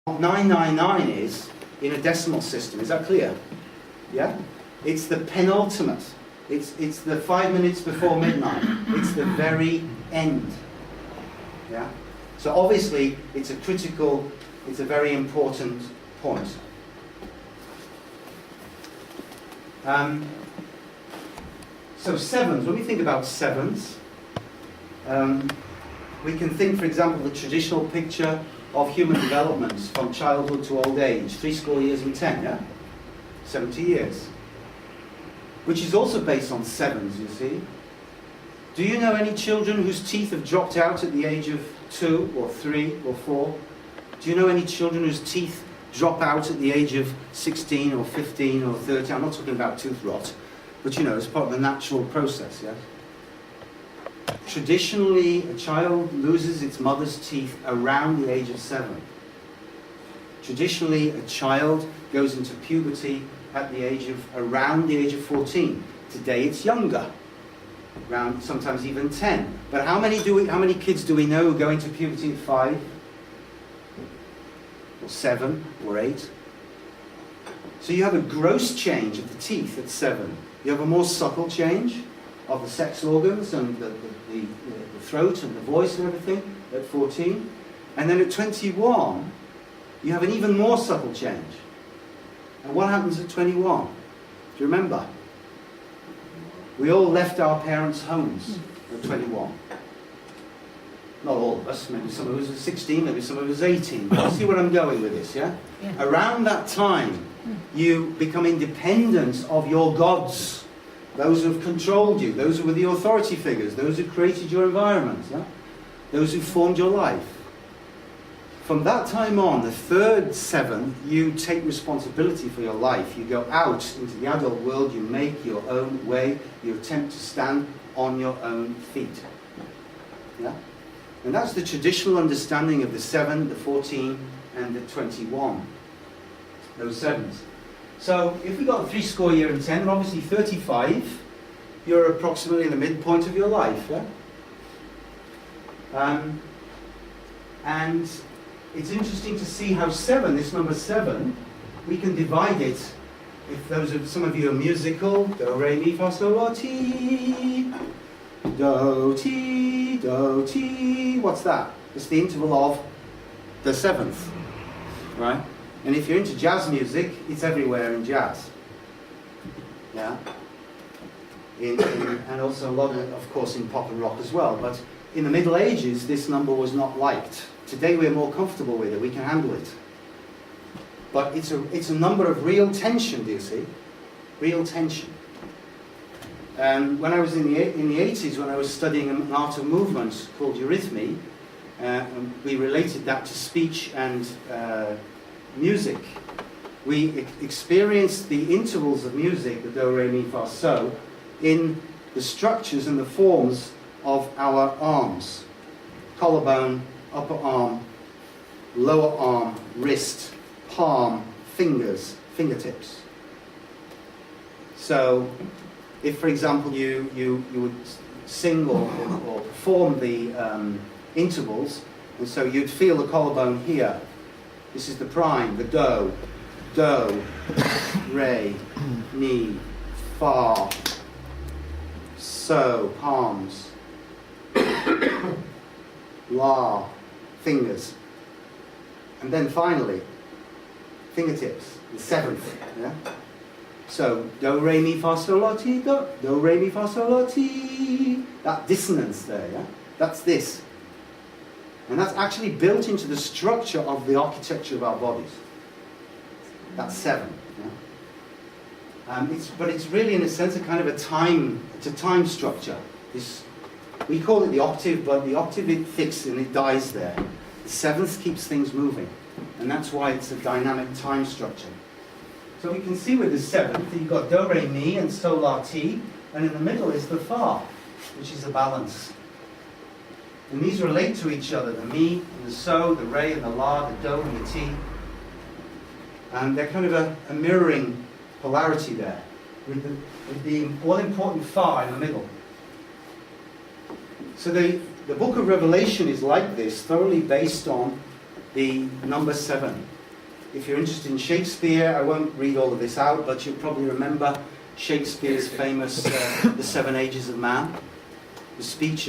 999 is in a decimal system. Is that clear? Yeah? It's the penultimate. It's the 5 minutes before midnight. It's the very end. Yeah? So obviously it's a critical, it's a very important point. So sevens, when we think about sevens, we can think, for example, the traditional picture of human development from childhood to old age, 70 years and 10, yeah? 70 years. Which is also based on sevens, you see. Do you know any children whose teeth have dropped out at the age of 2 or 3 or 4? Do you know any children whose teeth drop out at the age of 16 or 15 or 13? I'm not talking about tooth rot, but you know, it's part of the natural process, yeah? Traditionally, a child loses its mother's teeth around the age of 7. Traditionally, a child goes into puberty at the age of, around the age of 14. Today it's younger, around sometimes even 10. But how many kids do we know who go into puberty at 5? Or 7 or 8? So you have a gross change of the teeth at 7. You have a more subtle change of the sex organs and the throat and the voice and everything at 14. And then at 21, you have an even more subtle change. And what happens at 21? Do you remember? We all left our parents' homes at 21. Not all of us, maybe some of us are 16, maybe some of us are 18. But you see where I'm going with this, yeah? Around that time, you become independent of your gods. Those who have controlled you, those who were the authority figures, those who created your environment, yeah? Those who formed your life. From that time on, the third 7, you take responsibility for your life. You go out into the adult world, you make your own way, you attempt to stand on your own feet. Yeah? And that's the traditional understanding of the 7, the 14, and the 21. Those 7s. So, if we got 70 years and 10, and obviously 35, you're approximately in the midpoint of your life, yeah? And it's interesting to see how 7, this number 7, we can divide it. If some of you are musical, do, re, mi, fa, sol, la, ti, do, ti, do, ti. What's that? It's the interval of the 7th, right? And if you're into jazz music, it's everywhere in jazz. Yeah? And also a lot of course, in pop and rock as well. But in the Middle Ages, this number was not liked. Today we're more comfortable with it, we can handle it. But it's a number of real tension, do you see? Real tension. When I was in the 80s, when I was studying an art of movement called eurythmy, we related that to speech and music. We experienced the intervals of music, the do, re, mi, fa, so, in the structures and the forms of our arms. Collarbone, upper arm, lower arm, wrist, palm, fingers, fingertips. So, if for example you would sing or perform the intervals, and so you'd feel the collarbone here. This is the prime, the do, re, mi, fa, so, palms, la, fingers, and then finally fingertips, the 7th. Yeah? So do, re, mi, fa, sol, la, ti, do, re, mi, fa, sol, la, ti. That dissonance there, yeah? That's this. And that's actually built into the structure of the architecture of our bodies. That's 7. Yeah? But it's really, in a sense, a kind of a time structure. We call it the octave, but the octave it fixed and it dies there. The 7th keeps things moving, and that's why it's a dynamic time structure. So we can see with the 7th that you've got do, re, mi, and sol, la, ti, and in the middle is the fa, which is a balance. And these relate to each other, the mi and the so, the re and the la, the do and the ti. And they're kind of a mirroring polarity there, with the all-important fa in the middle. So the book of Revelation is like this, thoroughly based on the number 7. if you're interested in Shakespeare, I won't read all of this out, but you'll probably remember Shakespeare's famous The Seven Ages of Man, the speech